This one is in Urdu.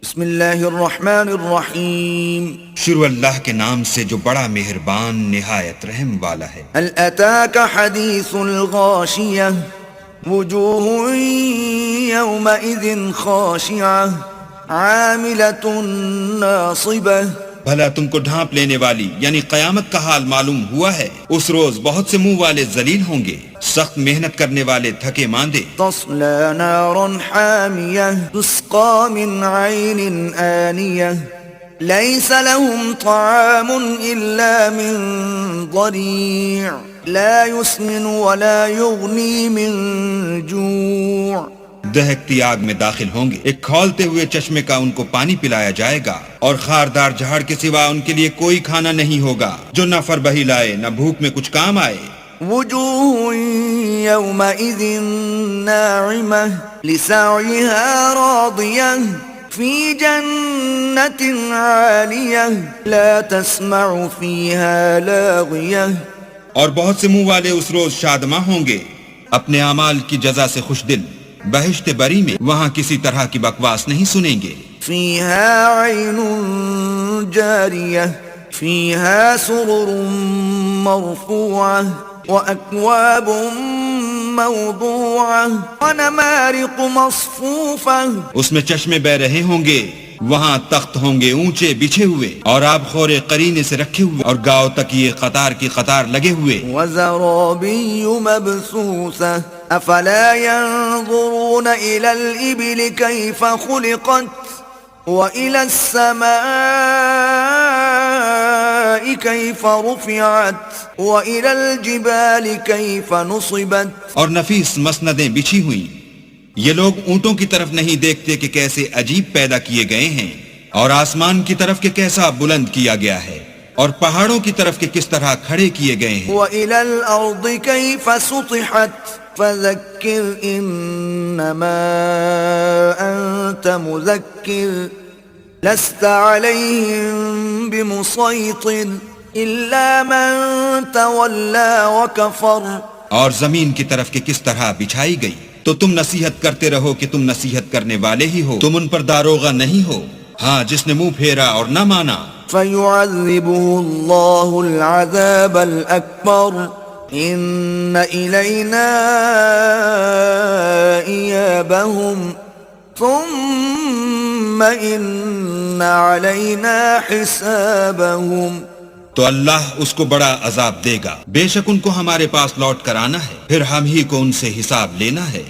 بسم اللہ الرحمن الرحیم، شروع اللہ کے نام سے جو بڑا مہربان نہایت رحم والا ہے۔ هل اتاك حدیث الغاشیہ وجوہ یومئذ خاشعہ عاملۃ ناصبہ۔ بھلا تم کو ڈھانپ لینے والی یعنی قیامت کا حال معلوم ہوا ہے؟ اس روز بہت سے منہ والے ذلیل ہوں گے، سخت محنت کرنے والے تھکے ماندے۔ تصلی نارا حامیہ تسقى من عین آنیہ لیس لهم طعام الا من ضریع لا يسمن ولا یغنی من جوع۔ دہکتی آگ میں داخل ہوں گے، ایک کھولتے ہوئے چشمے کا ان کو پانی پلایا جائے گا، اور خاردار جھاڑ کے سوا ان کے لیے کوئی کھانا نہیں ہوگا جو نہ فربہی لائے نہ بھوک میں کچھ کام آئے۔ وجوہ یومئذ ناعمہ لسعیہا راضیہ فی جنت عالیہ لا تسمع فیہا لاغیہ۔ اور بہت سے منہ والے اس روز شادماں ہوں گے، اپنے اعمال کی جزا سے خوش دل، بہشت بری میں وہاں کسی طرح کی بکواس نہیں سنیں گے۔ فیہا عین جاریہ فیہا سرر مرفوعہ وأكواب موضوعة ونمارق مصفوفة۔ اس میں چشمے بہ رہے ہوں گے، وہاں تخت ہوں گے اونچے بچھے ہوئے، اور آب خورے قرینے سے رکھے ہوئے، اور گاؤں تک یہ قطار کی قطار لگے ہوئے۔ وزرابی مبثوثة افلا ينظرون الى الابل كيف خلقت وإلى السماء كيف رفعت وإلى الجبال كيف نصبت۔ اور نفیس مسندیں بچھی ہوئیں، یہ لوگ اونٹوں کی طرف نہیں دیکھتے کہ کیسے عجیب پیدا کیے گئے ہیں، اور آسمان کی طرف کہ کیسا بلند کیا گیا ہے، اور پہاڑوں کی طرف کہ کس طرح کھڑے کیے گئے ہیں۔ وإلى الأرض كيف سطحت فذكر إنما أنت مذكر لست عليهم بمسيطر إلا من تولى وكفر۔ اور زمین کی طرف کہ کس طرح بچھائی گئی، تو تم نصیحت کرتے رہو کہ تم نصیحت کرنے والے ہی ہو، تم ان پر داروغہ نہیں ہو، ہاں جس نے منہ پھیرا اور نہ مانا۔ فيعذبه الله العذاب الأكبر إن إلينا إيابهم ثم إن علينا حسابهم۔ تو اللہ اس کو بڑا عذاب دے گا، بے شک ان کو ہمارے پاس لوٹ کر آنا ہے، پھر ہم ہی کو ان سے حساب لینا ہے۔